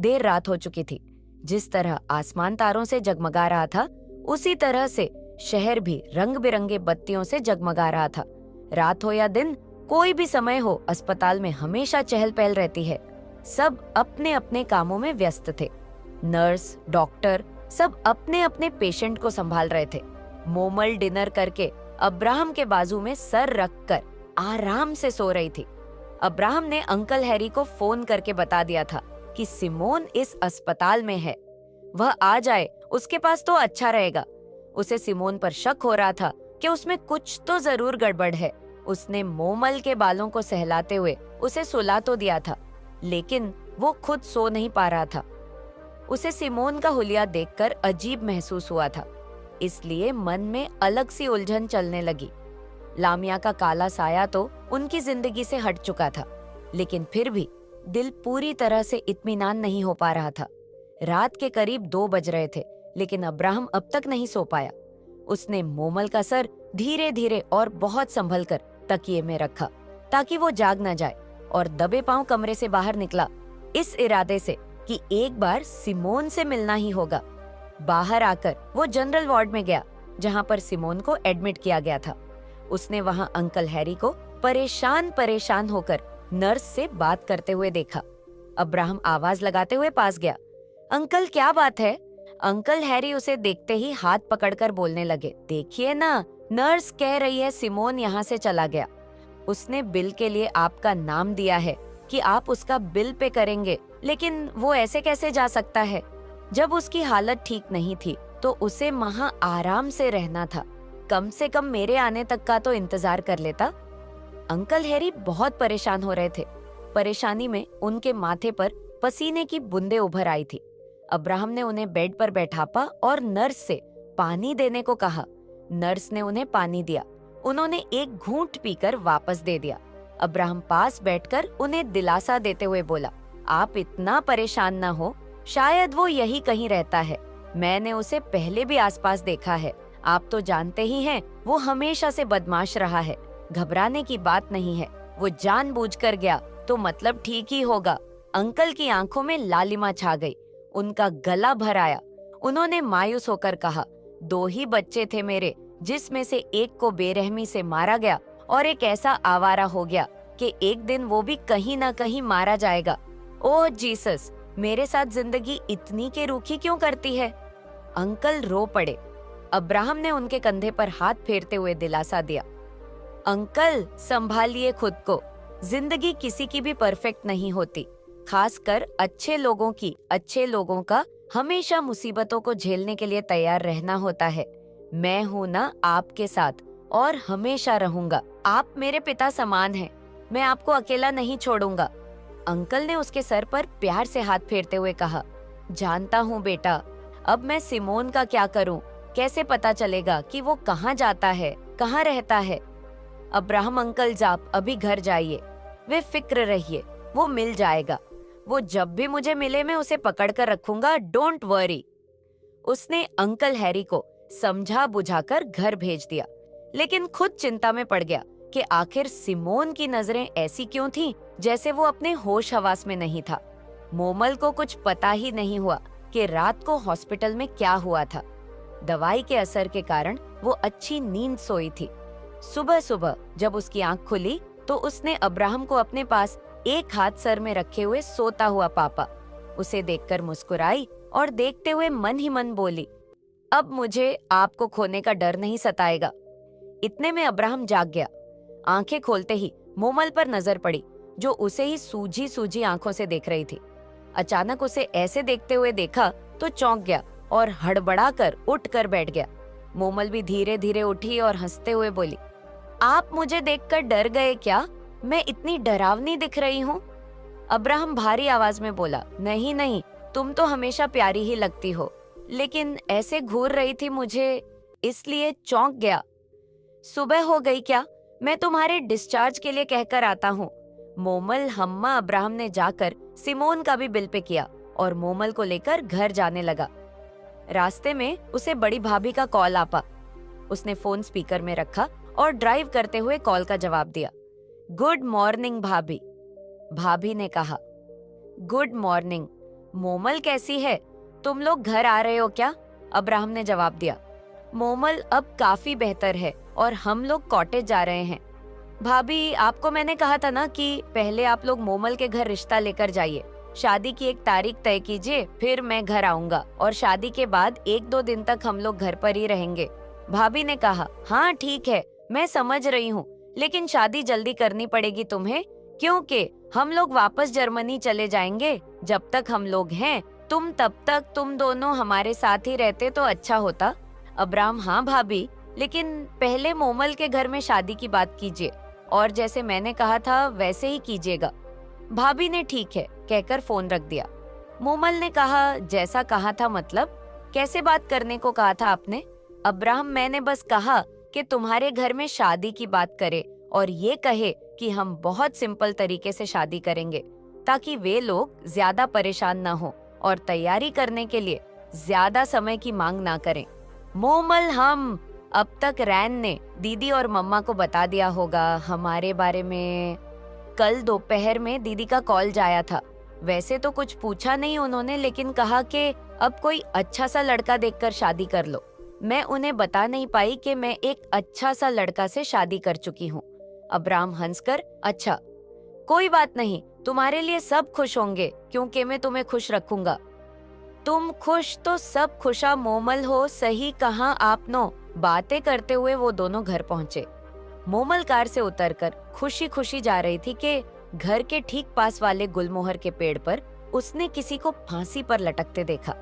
देर रात हो चुकी थी। जिस तरह आसमान तारों से जगमगा रहा था, उसी तरह से शहर भी रंग बिरंगे बत्तियों से जगमगा रहा था। रात हो या दिन, कोई भी समय हो, अस्पताल में हमेशा चहल पहल रहती है। सब अपने अपने कामों में व्यस्त थे। नर्स, डॉक्टर सब अपने अपने पेशेंट को संभाल रहे थे। मोमल डिनर करके अब्राहम के बाजू में सर रखकर आराम से सो रही थी। अब्राहम ने अंकल हैरी को फोन करके बता दिया था कि सिमोन इस अस्पताल में है, वह आ जाए, उसके पास तो अच्छा रहेगा। उसे सिमोन पर शक हो रहा था कि उसमें कुछ तो जरूर गड़बड़ है। उसने मोमल के बालों को सहलाते हुए उसे सुला तो दिया था, लेकिन वो खुद सो नहीं पा रहा था। उसे सिमोन का हुलिया देखकर अजीब महसूस हुआ था, इसलिए मन में अलग सी उलझन चलने लगी। लामिया का काला साया तो उनकी जिंदगी से हट चुका था, लेकिन फिर भी दिल पूरी तरह से इत्मीनान नहीं हो पा रहा था। रात के करीब 2 बज रहे थे, लेकिन अब्राहम अब तक नहीं सो पाया। उसने मोमल का सर धीरे धीरे और बहुत संभल कर तकिए में रखा ताकि वो जाग न जाए, और दबे पांव कमरे से बाहर निकला, इस इरादे से कि एक बार सिमोन से मिलना ही होगा। बाहर आकर वो जनरल वार्ड में गया, जहां पर सिमोन को एडमिट किया गया था। उसने वहां अंकल हैरी को परेशान परेशान होकर नर्स से बात करते हुए देखा। अब्राहम आवाज लगाते हुए पास गया। अंकल, क्या बात है? अंकल हैरी उसे देखते ही हाथ पकड़कर बोलने लगे, देखिए ना, नर्स कह रही है सिमोन यहाँ से चला गया। उसने बिल के लिए आपका नाम दिया है कि आप उसका बिल पे करेंगे, लेकिन वो ऐसे कैसे जा सकता है? जब उसकी हालत ठीक नहीं थी तो उसे वहां आराम से रहना था। कम से कम मेरे आने तक का तो इंतजार कर लेता। अंकल हैरी बहुत परेशान हो रहे थे। परेशानी में उनके माथे पर पसीने की बूंदें उभर आई थी। अब्राहम ने उन्हें बेड पर बैठापा और नर्स से पानी देने को कहा। नर्स ने उन्हें पानी दिया। उन्होंने एक घूंट पीकर वापस दे दिया। अब्राहम पास बैठकर उन्हें दिलासा देते हुए बोला, आप इतना परेशान न हो, शायद वो यही कहीं रहता है। मैंने उसे पहले भी आसपास देखा है। आप तो जानते ही हैं, वो हमेशा से बदमाश रहा है। घबराने की बात नहीं है। वो जानबूझकर गया तो मतलब ठीक ही होगा। अंकल की आंखों में लालिमा छा गई। उनका गला भर आया। उन्होंने मायूस होकर कहा, 2 ही बच्चे थे मेरे, जिसमें से एक को बेरहमी से मारा गया और एक ऐसा आवारा हो गया कि एक दिन वो भी कहीं ना कहीं मारा जाएगा। ओह जीसस, मेरे साथ जिंदगी इतनी के रूखी क्यों करती है? अंकल रो पड़े। अब्राहम ने उनके कंधे पर हाथ फेरते हुए दिलासा दिया, अंकल संभालिए खुद को। जिंदगी किसी की भी परफेक्ट नहीं होती, खासकर अच्छे लोगों का हमेशा मुसीबतों को झेलने के लिए तैयार रहना होता है। मैं हूं ना आपके साथ और हमेशा रहूंगा। आप मेरे पिता समान हैं। मैं आपको अकेला नहीं छोड़ूंगा। अंकल ने उसके सर पर प्यार से हाथ फेरते हुए कहा, जानता हूँ बेटा, अब मैं सिमोन का क्या करूं? कैसे पता चलेगा कि वो कहाँ जाता है, कहाँ रहता है? अब्राहम अंकल, आप अभी घर जाइए, वे फिक्र रहिए, वो मिल जाएगा। वो जब भी मुझे मिले मैं उसे पकड़ कर रखूंगा, डोंट वरी। उसने अंकल हैरी को समझा बुझाकर घर भेज दिया, लेकिन खुद चिंता में पड़ गया कि आखिर सिमोन की नजरें ऐसी क्यों थीं, जैसे वो अपने होश हवास में नहीं था। मोमल को कुछ पता ही नहीं हुआ कि रात को हॉस्पिटल में क्या हुआ था। दवाई के असर के कारण वो अच्छी नींद सोई थी। सुबह सुबह जब उसकी आंख खुली तो उसने अब्राहम को अपने पास एक हाथ सर में रखे हुए सोता हुआ पापा। उसे देखकर मुस्कुराई और देखते हुए मन ही मन बोली, अब मुझे आपको खोने का डर नहीं सताएगा। इतने में अब्राहम जाग गया। आंखें खोलते ही मोमल पर नजर पड़ी, जो उसे ही सूजी सूजी आंखों से देख रही थी। अचानक उसे ऐसे देखते हुए देखा तो चौंक गया और हड़बड़ाकर उठकर बैठ गया। मोमल भी धीरे धीरे उठी और हंसते हुए बोली, आप मुझे देखकर डर गए क्या? मैं इतनी डरावनी दिख रही हूँ? अब्राहम भारी आवाज में बोला, नहीं नहीं, तुम तो हमेशा प्यारी ही लगती हो, लेकिन ऐसे घूर रही थी मुझे, इसलिए चौंक गया। सुबह हो गई क्या? मैं तुम्हारे डिस्चार्ज के लिए कहकर आता हूँ। मोमल हम्मा अब्राहम ने जाकर सिमोन का भी बिल पे किया और मोमल को लेकर घर जाने लगा। रास्ते में उसे बड़ी भाभी का कॉल आपा। उसने फोन स्पीकर में रखा और ड्राइव करते हुए कॉल का जवाब दिया। गुड मॉर्निंग भाभी। भाभी ने कहा, गुड मॉर्निंग। मोमल कैसी है? तुम लोग घर आ रहे हो क्या? अब्राहम ने जवाब दिया। मोमल अब काफी बेहतर है और हम लोग कॉटेज जा रहे हैं। भाभी, आपको मैंने कहा था ना कि पहले आप लोग मोमल के घर रिश्ता लेकर जाइए, शादी की एक तारीख तय कीजिए, फिर मैं घर आऊंगा और शादी के बाद 1-2 दिन तक हम लोग घर पर ही रहेंगे। भाभी ने कहा, हाँ ठीक है, मैं समझ रही हूँ, लेकिन शादी जल्दी करनी पड़ेगी तुम्हें, क्योंकि हम लोग वापस जर्मनी चले जाएंगे। जब तक हम लोग हैं, तब तक तुम दोनों हमारे साथ ही रहते तो अच्छा होता। अब्राहम, हाँ भाभी, लेकिन पहले मोमल के घर में शादी की बात कीजिए और जैसे मैंने कहा था वैसे ही कीजिएगा। भाभी ने ठीक है कहकर फोन रख दिया। मोमल ने कहा, जैसा कहा था मतलब? कैसे बात करने को कहा था आपने? अब्राहम, मैंने बस कहा कि तुम्हारे घर में शादी की बात करे और ये कहे कि हम बहुत सिंपल तरीके से शादी करेंगे ताकि वे लोग ज्यादा परेशान ना हो और तैयारी करने के लिए ज्यादा समय की मांग ना करें। मोमल, हम अब तक रैन ने दीदी और मम्मा को बता दिया होगा हमारे बारे में। कल दोपहर में दीदी का कॉल जाया था। वैसे तो कुछ पूछा नहीं उन्होंने, लेकिन कहा कि अब कोई अच्छा सा लड़का देखकर शादी कर लो। मैं उन्हें बता नहीं पाई कि मैं एक अच्छा सा लड़का से शादी कर चुकी हूँ। अब्राहम हंसकर, अच्छा कोई बात नहीं, तुम्हारे लिए सब खुश होंगे क्योंकि मैं तुम्हें खुश रखूंगा। तुम खुश तो सब खुशा मोमल हो, सही कहा आपनो। बातें करते हुए वो दोनों घर पहुंचे। मोमल कार से उतरकर खुशी खुशी जा रही थी कि घर के ठीक पास वाले गुलमोहर के पेड़ पर उसने किसी को फांसी पर लटकते देखा।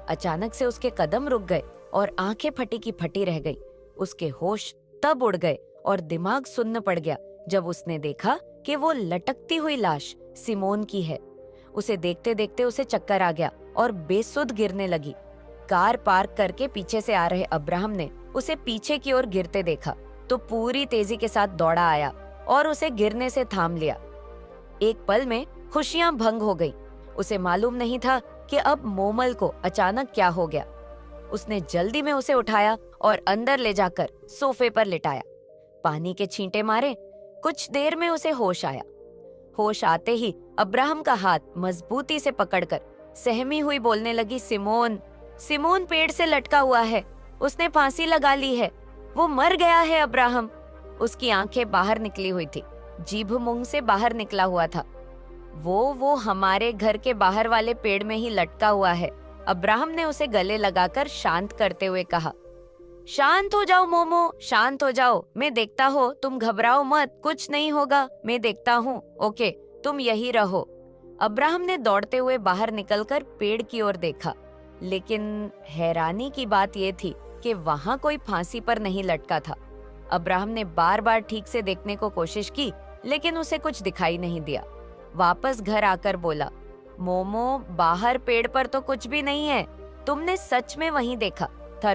अचानक से उसके कदम रुक गए और आंखें फटी की फटी रह गई। उसके होश तब उड़ गए और दिमाग सुन्न पड़ गया जब उसने देखा कि वो लटकती हुई लाश सिमोन की है। उसे देखते देखते उसे चक्कर आ गया और बेसुध गिरने लगी। कार पार्क करके पीछे से आ रहे अब्राहम ने उसे पीछे की ओर गिरते देखा तो पूरी तेजी के साथ दौड़ा आया और उसे गिरने से थाम लिया। एक पल में खुशियां भंग हो गई। उसे मालूम नहीं था कि अब मोमल को अचानक क्या हो गया। उसने जल्दी में उसे उठाया और अंदर ले जाकर सोफे पर लिटाया। पानी के छींटे मारे। कुछ देर में उसे होश आया। होश आते ही अब्राहम का हाथ मजबूती से पकड़कर सहमी हुई बोलने लगी, सिमोन, सिमोन पेड़ से लटका हुआ है, उसने फांसी लगा ली है, वो मर गया है अब्राहम। उसकी आंखें बाहर निकली हुई थी, जीभ मुंह से बाहर निकला हुआ था। वो हमारे घर के बाहर वाले पेड़ में ही लटका हुआ है। अब्राहम ने उसे गले लगाकर शांत करते हुए कहा, शांत हो जाओ मोमो, शांत हो जाओ, मैं देखता हूँ, तुम घबराओ मत, कुछ नहीं होगा, मैं देखता हूँ, ओके, तुम यही रहो। अब्राहम ने दौड़ते हुए बाहर निकलकर पेड़ की ओर देखा, लेकिन हैरानी की बात यह थी कि वहां कोई फांसी पर नहीं लटका था। अब्राहम ने बार बार ठीक से देखने को कोशिश की, लेकिन उसे कुछ दिखाई नहीं दिया। वापस घर आकर बोला, मोमो, बाहर पेड़ पर तो कुछ भी नहीं है, तुमने सच में वहीं देखा?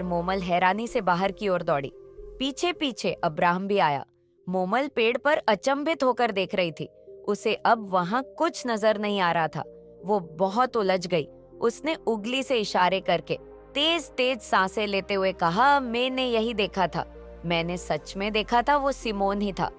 मोमल हैरानी से बाहर की ओर दौड़ी। पीछे पीछे अब्राहम भी आया। मोमल पेड़ पर अचंभित होकर देख रही थी। उसे अब वहां कुछ नजर नहीं आ रहा था। वो बहुत उलझ गई। उसने उंगली से इशारे करके तेज तेज सांसें लेते हुए कहा, मैंने यही देखा था, मैंने सच में देखा था, वो सिमोन ही था,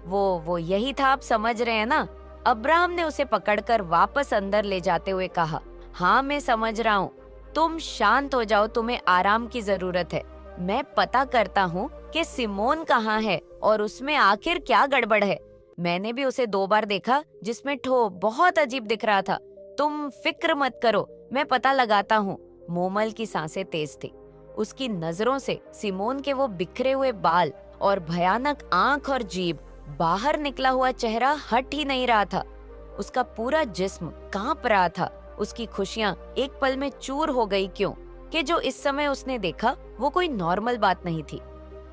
वो यही था, आप समझ रहे हैं ना? अब्राहम ने उसे पकड़कर वापस अंदर ले जाते हुए कहा, हाँ मैं समझ रहा हूँ, तुम शांत हो जाओ, तुम्हें आराम की जरूरत है। मैं पता करता हूँ कि सिमोन कहाँ है और उसमें आखिर क्या गड़बड़ है। मैंने भी उसे 2 बार देखा, जिसमें ठो बहुत अजीब दिख रहा था। तुम फिक्र मत करो, मैं पता लगाता हूँ। मोमल की सांसें तेज थी। उसकी नजरों से सिमोन के वो बिखरे हुए बाल और भयानक आंख और जीभ, बाहर निकला हुआ चेहरा हट ही नहीं रहा था। उसका पूरा जिस्म कांप रहा था। उसकी खुशियां एक पल में चूर हो गई, क्यों कि जो इस समय उसने देखा वो कोई नॉर्मल बात नहीं थी।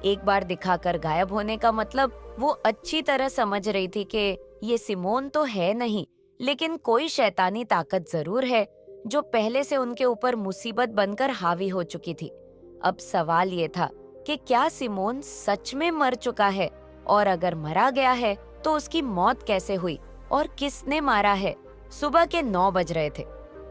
एक बार दिखाकर गायब होने का मतलब वो अच्छी तरह समझ रही थी कि ये सिमोन तो है नहीं, लेकिन कोई शैतानी ताकत जरूर है जो पहले से उनके ऊपर मुसीबत बनकर हावी हो चुकी थी। अब सवाल ये था कि क्या सिमोन सच में मर चुका है, और अगर मरा गया है तो उसकी मौत कैसे हुई और किसने मारा है। सुबह के 9 बज रहे थे।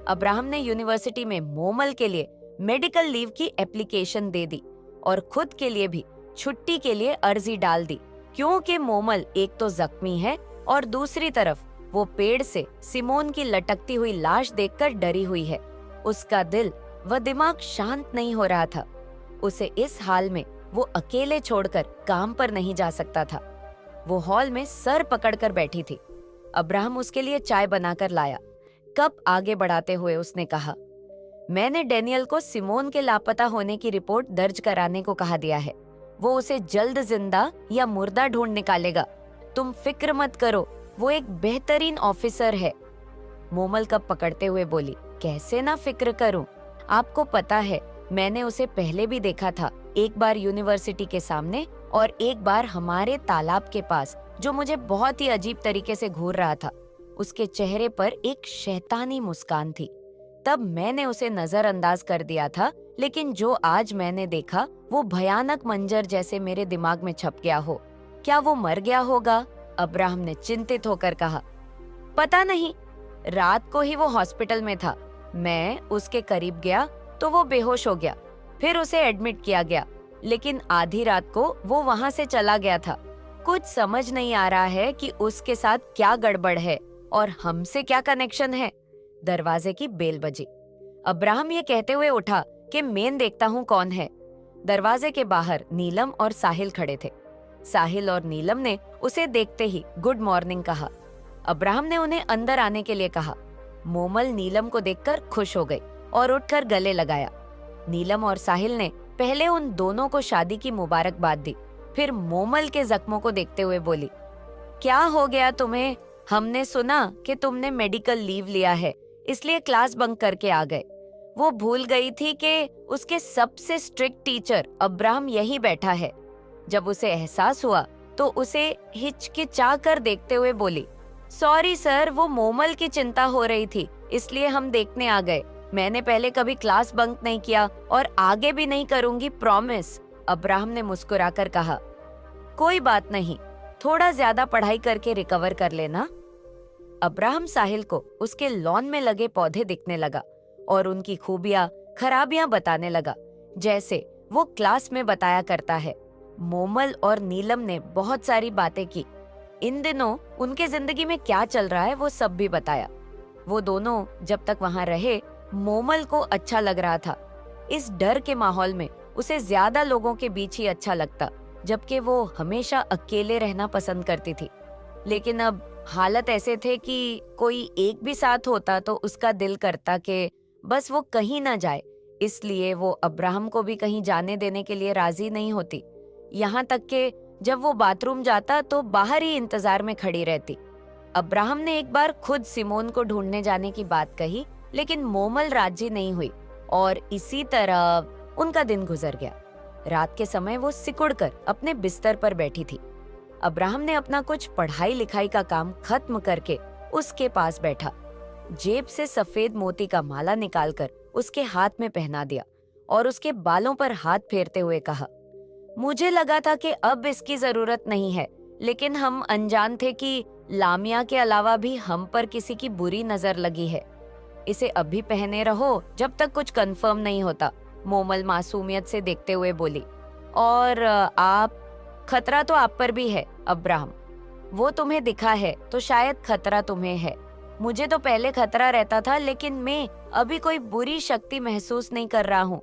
अब्राहम ने यूनिवर्सिटी में मोमल के लिए मेडिकल लीव की एप्लीकेशन दे दी और खुद के लिए भी छुट्टी के लिए अर्जी डाल दी, क्योंकि मोमल एक तो जख्मी है और दूसरी तरफ वो पेड़ से सिमोन की लटकती हुई लाश देखकर डरी हुई है। उसका दिल व दिमाग शांत नहीं हो रहा था। उसे इस हाल में वो अकेले छोड़कर काम पर नहीं जा सकता था। वो हॉल में सर पकड़कर बैठी थी। अब्राहम उसके लिए चाय बनाकर लाया। कप आगे बढ़ाते हुए उसने कहा, मैंने डेनियल को सिमोन के लापता होने की रिपोर्ट दर्ज कराने को कहा दिया है। वो उसे जल्द जिंदा या मुर्दा ढूंढ निकालेगा। तुम फिक्र मत करो, वो एक बेहतरीन ऑफिसर है। मोमल कप पकड़ते हुए बोली, कैसे ना फिक्र करूं? आपको पता है, मैंने उसे पहले भी देखा था, एक बार यूनिवर्सिटी के सामने और एक बार हमारे तालाब के पास, जो मुझे बहुत ही अजीब तरीके से घूर रहा था। उसके चेहरे पर एक शैतानी मुस्कान थी। तब मैंने उसे नजरअंदाज कर दिया था, लेकिन जो आज मैंने देखा वो भयानक मंजर जैसे मेरे दिमाग में छप गया हो। क्या वो मर गया होगा? अब्राहम ने चिंतित होकर कहा। पता नहीं, रात को ही वो हॉस्पिटल में था। मैं उसके करीब गया तो वो बेहोश हो गया। फिर उसे एडमिट किया गया, लेकिन आधी रात को वो वहां से चला गया था। कुछ समझ नहीं आ रहा है कि उसके साथ क्या गड़बड़ है और हमसे क्या कनेक्शन है। दरवाजे की बेल बजी। अब्राहम ये कहते हुए उठा कि मैं देखता हूँ कौन है। दरवाजे के बाहर नीलम और साहिल खड़े थे। साहिल और नीलम ने उसे देखते ही गुड मॉर्निंग कहा। अब्राहम ने उन्हें अंदर आने के लिए कहा। मोमल नीलम को देखकर खुश हो गई और उठकर गले लगाया। नीलम और साहिल ने पहले उन दोनों को शादी की मुबारकबाद दी, फिर मोमल के जख्मों को देखते हुए बोली, क्या हो गया तुम्हें? हमने सुना कि तुमने मेडिकल लीव लिया है, इसलिए क्लास बंक करके आ गए। वो भूल गई थी कि उसके सबसे स्ट्रिक्ट टीचर अब्राहम यही बैठा है। जब उसे एहसास हुआ तो उसे हिचकिचा कर देखते हुए बोली, सॉरी सर, वो मोमल की चिंता हो रही थी, इसलिए हम देखने आ गए। मैंने पहले कभी क्लास बंक नहीं किया और आगे भी नहीं करूंगी, प्रॉमिस। अब्राहम ने मुस्कुराकर कहा, कोई बात नहीं, थोड़ा ज्यादा पढ़ाई करके रिकवर कर लेना। अब्राहम साहिल को उसके लॉन में लगे पौधे दिखने लगा और उनकी खूबियां खराबियां बताने लगा, जैसे वो क्लास में बताया करता है। मोमल और नीलम ने बहुत सारी बातें की। इन दिनों उनके जिंदगी में क्या चल रहा है वो सब भी बताया। वो दोनों जब तक वहां रहे, मोमल को अच्छा लग रहा था। इस डर के माहौल में उसे ज्यादा लोगों के बीच ही अच्छा लगता, जबकि वो हमेशा अकेले रहना पसंद करती थी। लेकिन अब हालत ऐसे थे कि कोई एक भी साथ होता तो उसका दिल करता कि बस वो कहीं ना जाए, इसलिए वो अब्राहम को भी कहीं जाने देने के लिए राजी नहीं होती। यहाँ तक कि जब वो बाथरूम जाता तो बाहर ही इंतजार में खड़ी रहती। अब्राहम ने एक बार खुद सिमोन को ढूंढने जाने की बात कही, लेकिन मोमल राजी नहीं हुई और इसी तरह उनका दिन गुजर गया। रात के समय वो सिकुड़कर अपने बिस्तर पर बैठी थी। अब्राहम ने अपना कुछ पढ़ाई लिखाई का काम खत्म करके उसके पास बैठा। जेब से सफेद मोती का माला निकालकर उसके हाथ में पहना दिया और उसके बालों पर हाथ फेरते हुए कहा, मुझे लगा था कि अब इसकी जरूरत नहीं है, लेकिन हम अनजान थे कि लामिया के अलावा भी हम पर किसी की बुरी नजर लगी है। इसे अभी पहने रहो जब तक कुछ कंफर्म नहीं होता, मोमल मासूमियत से देखते हुए बोली। और आप, खतरा तो आप पर भी है अब्राहम। वो तुम्हें दिखा है तो शायद खतरा तुम्हें है। मुझे तो पहले खतरा रहता था, लेकिन मैं अभी कोई बुरी शक्ति महसूस नहीं कर रहा हूँ।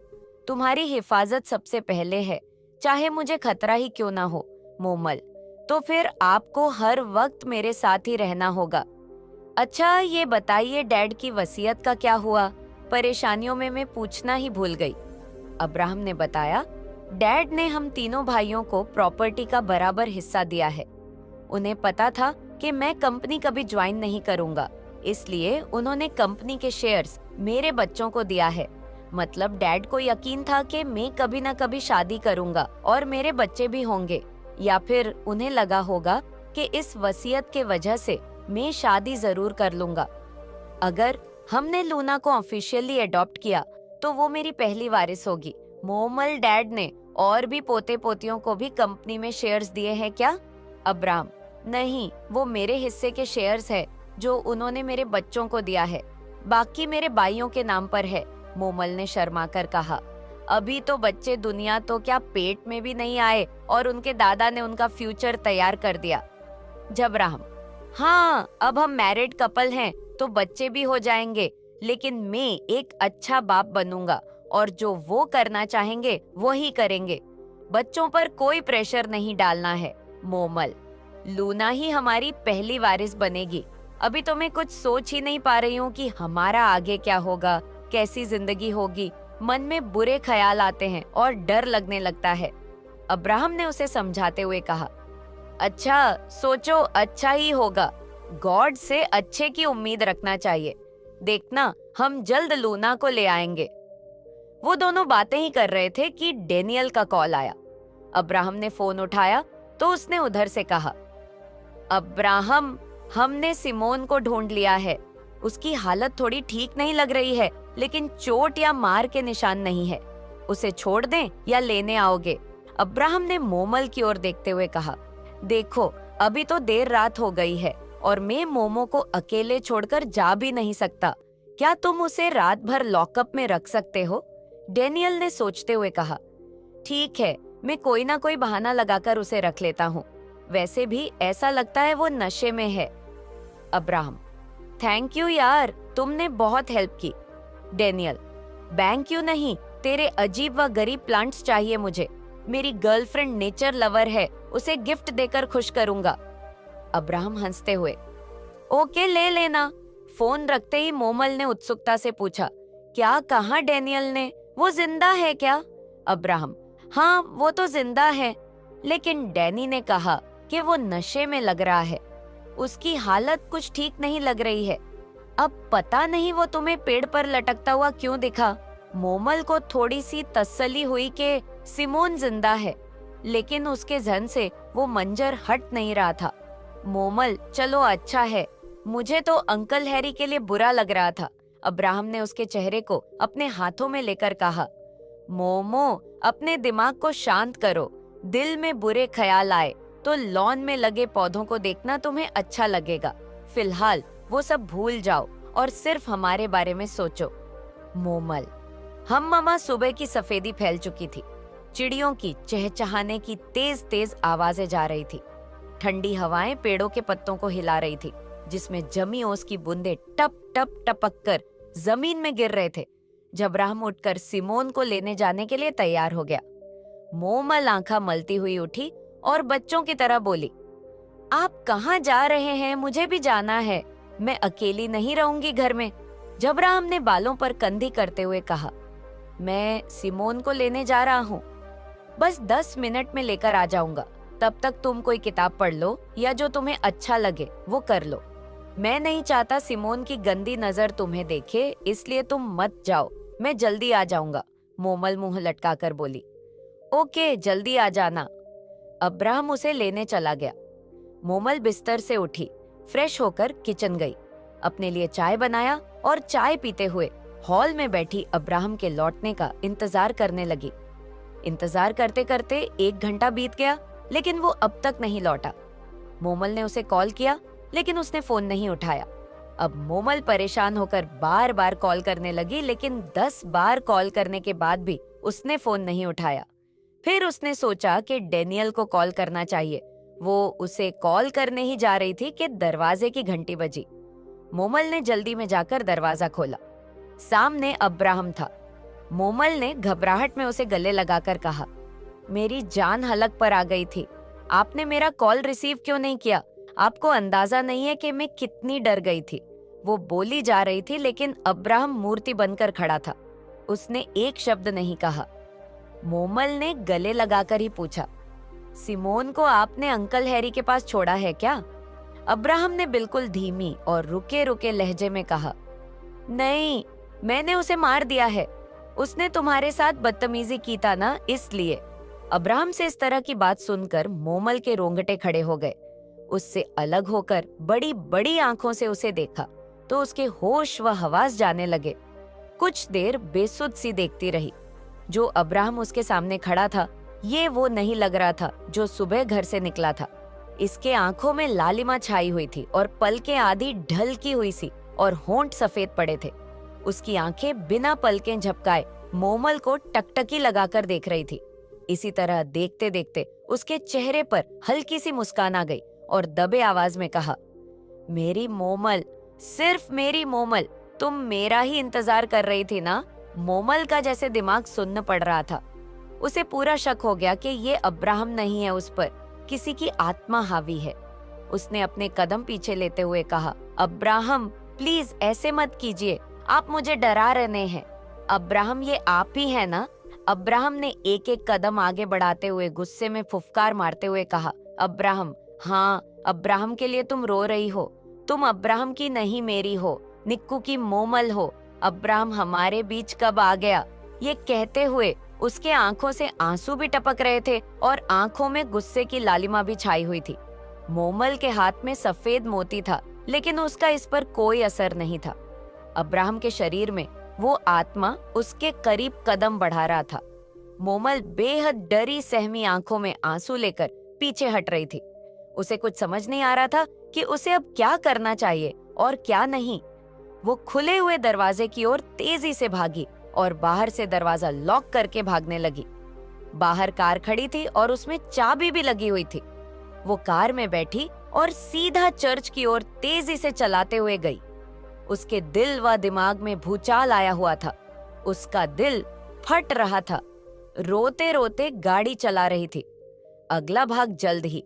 तुम्हारी हिफाजत सबसे पहले है, चाहे मुझे खतरा ही क्यों ना हो मोमल। तो फिर आपको हर वक्त मेरे साथ ही रहना होगा। अच्छा ये बताइए, डैड की वसीयत का क्या हुआ? परेशानियों में मैं पूछना ही भूल गई। अब्राहम ने बताया, डैड ने हम तीनों भाइयों को प्रॉपर्टी का बराबर हिस्सा दिया है। उन्हें पता था कि मैं कंपनी कभी ज्वाइन नहीं करूंगा, इसलिए उन्होंने कंपनी के शेयर्स मेरे बच्चों को दिया है। मतलब डैड को यकीन था कि मैं कभी ना कभी शादी करूंगा और मेरे बच्चे भी होंगे, या फिर उन्हें लगा होगा कि इस वसीयत के वजह से मैं शादी जरूर कर लूंगा। अगर हमने लूना को ऑफिशियली अडॉप्ट किया तो वो मेरी पहली वारिस होगी। मोमल, डैड ने और भी पोते पोतियों को भी कंपनी में शेयर्स दिए हैं क्या? अब्राहम, नहीं, वो मेरे हिस्से के शेयर्स है जो उन्होंने मेरे बच्चों को दिया है। बाकी मेरे भाइयों के नाम पर है, मोमल ने शर्माकर कहा। अभी तो बच्चे दुनिया तो क्या पेट में भी नहीं आए और उनके दादा ने उनका फ्यूचर तैयार कर दिया। जबराहम, हाँ, अब हम मैरिड कपल हैं तो बच्चे भी हो जाएंगे, लेकिन मैं एक अच्छा बाप बनूंगा और जो वो करना चाहेंगे वो ही करेंगे। बच्चों पर कोई प्रेशर नहीं डालना है। मोमल, लूना ही हमारी पहली वारिस बनेगी। अभी तो मैं कुछ सोच ही नहीं पा रही हूँ कि हमारा आगे क्या होगा, कैसी जिंदगी होगी। मन में बुरे ख्याल आते हैं और डर लगने लगता है। अब्राहम ने उसे समझाते हुए कहा, अच्छा सोचो, अच्छा ही होगा। गॉड से अच्छे की उम्मीद रखना चाहिए। देखना, हम जल्द लूना को ले आएंगे। वो दोनों बातें ही कर रहे थे कि डेनियल का कॉल आया। अब्राहम ने फोन उठाया तो उसने उधर से कहा, अब्राहम, हमने सिमोन को ढूंढ लिया है। उसकी हालत थोड़ी ठीक नहीं लग रही है, लेकिन चोट या मार के निशान नहीं है। उसे छोड़ दें या लेने आओगे? अब्राहम ने मोमल की ओर देखते हुए कहा, देखो, अभी तो देर रात हो गई है और मैं मोमो को अकेले छोड़कर जा भी नहीं सकता। क्या तुम उसे रात भर लॉकअप में रख सकते हो? डेनियल ने सोचते हुए कहा, ठीक है, मैं कोई ना कोई बहाना लगाकर उसे रख लेता हूँ। वैसे भी ऐसा लगता है वो नशे में है। अब्राहम, थैंक यू यार, तुमने बहुत हेल्प की। डेनियल, बैंक क्यों नहीं, तेरे अजीब व गरीब प्लांट्स चाहिए मुझे। मेरी गर्लफ्रेंड नेचर लवर है, उसे गिफ्ट देकर खुश करूंगा। अब्राहम हंसते हुए, ओके, ले लेना। फोन रखते ही मोमल ने उत्सुकता से पूछा, क्या कहा डेनियल ने? वो जिंदा है क्या? अब्राहम, हाँ, वो तो जिंदा है, लेकिन डैनी ने कहा कि वो नशे में लग रहा है। उसकी हालत कुछ ठीक नहीं लग रही है। अब पता नहीं वो तुम्हें पेड़ पर लटकता हुआ क्यों दिखा। मोमल को थोड़ी सी तसल्ली हुई कि सिमोन जिंदा है, लेकिन उसके जहन से वो मंजर हट नहीं रहा था। मोमल, चलो अच्छा है। मुझे तो अंकल हैरी के लिए बुरा लग रहा था। अब्राहम ने उसके चेहरे को अपने हाथों में लेकर कहा, मोमो, अपने दिमाग को शांत करो। दिल में बुरे ख्याल आए तो लॉन में लगे पौधों को देखना तुम्हें अच्छा लगेगा। फिलहाल वो सब भूल जाओ और सिर्फ हमारे बारे में सोचो। मोमल, हम मामा सुबह की सफेदी फैल चुकी थी। चिड़ियों की चहचहाने की तेज तेज आवाजें जा रही थी। ठंडी हवाएं पेड़ों के पत्तों को हिला रही थी, जिसमें जमी ओस की बूंदें टप टप टपक कर जमीन में गिर रहे थे। जबराहम उठकर सिमोन को लेने जाने के लिए तैयार हो गया। मोमल आंखा मलती हुई उठी और बच्चों की तरह बोली, आप कहाँ जा रहे हैं? मुझे भी जाना है। मैं अकेली नहीं रहूंगी घर में। जबराहम ने बालों पर कंधी करते हुए कहा, मैं सिमोन को लेने जा रहा हूँ। बस 10 मिनट में लेकर आ जाऊंगा। तब तक तुम कोई किताब पढ़ लो या जो तुम्हें अच्छा लगे वो कर लो। मैं नहीं चाहता सिमोन की गंदी नजर तुम्हें देखे, इसलिए तुम मत जाओ। मैं जल्दी आ जाऊंगा। मोमल मुंह लटकाकर बोली, ओके, जल्दी आ जाना। अब्राहम उसे लेने चला गया। मोमल बिस्तर से उठी, फ्रेश होकर किचन गई, अपने लिए चाय बनाया और चाय पीते हुए हॉल में बैठी अब्राहम के लौटने का इंतजार करने लगी। इंतजार करते करते 1 घंटा बीत गया, लेकिन वो अब तक नहीं लौटा। मोमल ने उसे कॉल किया, लेकिन उसने फोन नहीं उठाया। अब मोमल परेशान होकर बार बार कॉल करने लगी, लेकिन 10 बार कॉल करने के बाद भी उसने फोन नहीं उठाया। फिर उसने सोचा कि डेनियल को कॉल करना चाहिए। वो उसे कॉल करने ही जा रही थी कि दरवाजे की घंटी बजी। मोमल ने जल्दी में जाकर दरवाजा खोला। सामने अब्राहम था। मोमल ने घबराहट में उसे गले लगाकर कहा, मेरी जान हलक पर आ गई थी। आपने मेरा कॉल रिसीव क्यों नहीं किया? आपको अंदाजा नहीं है कि मैं कितनी डर गई थी। वो बोली जा रही थी, लेकिन अब्राहम मूर्ति बनकर खड़ा था। उसने एक शब्द नहीं कहा। मोमल ने गले लगाकर ही पूछा, सिमोन को आपने अंकल हैरी के पास छोड़ा है क्या? अब्राहम ने बिल्कुल धीमी और रुके रुके लहजे में कहा, नहीं, मैंने उसे मार दिया है। उसने तुम्हारे साथ बदतमीजी की था ना, इसलिए। अब्राहम से इस तरह की बात सुनकर मोमल के रोंगटे खड़े हो गए। उससे अलग होकर बड़ी बड़ी आंखों से उसे देखा तो उसके होश व हवास जाने लगे। कुछ देर बेसुध सी देखती रही। जो अब्राहम उसके सामने खड़ा था, ये वो नहीं लग रहा था जो सुबह घर से निकला था। इसके आंखों में लालिमा छाई हुई थी और पलकें आधी ढलकी हुई सी और होंठ सफेद पड़े थे। उसकी आंखें बिना पलकें झपकाए मोमल को टकटकी लगाकर देख रही थी। इसी तरह देखते देखते उसके चेहरे पर हल्की सी मुस्कान आ गई और दबे आवाज में कहा, मेरी मोमल, सिर्फ मेरी मोमल, तुम मेरा ही इंतजार कर रही थी ना? मोमल का जैसे दिमाग सुन्न पड़ रहा था। उसे पूरा शक हो गया कि ये अब्राहम नहीं है, उस पर किसी की आत्मा हावी है। उसने अपने कदम पीछे लेते हुए कहा, अब्राहम प्लीज ऐसे मत कीजिए, आप मुझे डरा रहे हैं। अब्राहम, ये आप ही है ना? अब्राहम ने एक एक कदम आगे बढ़ाते हुए गुस्से में फुफकार मारते हुए कहा, अब्राहम, हाँ, अब्राहम के लिए तुम रो रही हो। तुम अब्राहम की नहीं, मेरी हो, निक्कू की मोमल हो। अब्राहम हमारे बीच कब आ गया? ये कहते हुए उसके आंखों से आंसू भी टपक रहे थे और आंखों में गुस्से की लालिमा भी छाई हुई थी। मोमल के हाथ में सफेद मोती था, लेकिन उसका इस पर कोई असर नहीं था। अब्राहम के शरीर में वो आत्मा उसके करीब कदम बढ़ा रहा था। मोमल बेहद डरी सहमी आंखों में आंसू लेकर पीछे हट रही थी। उसे कुछ समझ नहीं आ रहा था कि उसे अब क्या करना चाहिए और क्या नहीं। वो खुले हुए दरवाजे की ओर तेजी से भागी और बाहर से दरवाजा लॉक करके भागने लगी। बाहर कार खड़ी थी और उसमें चाबी भी लगी हुई थी। वो कार में बैठी और सीधा चर्च की ओर तेजी से चलाते हुए गई। उसके दिल व दिमाग में भूचाल आया हुआ था। उसका दिल फट रहा था। रोते रोते गाड़ी चला रही थी। अगला भाग जल्द ही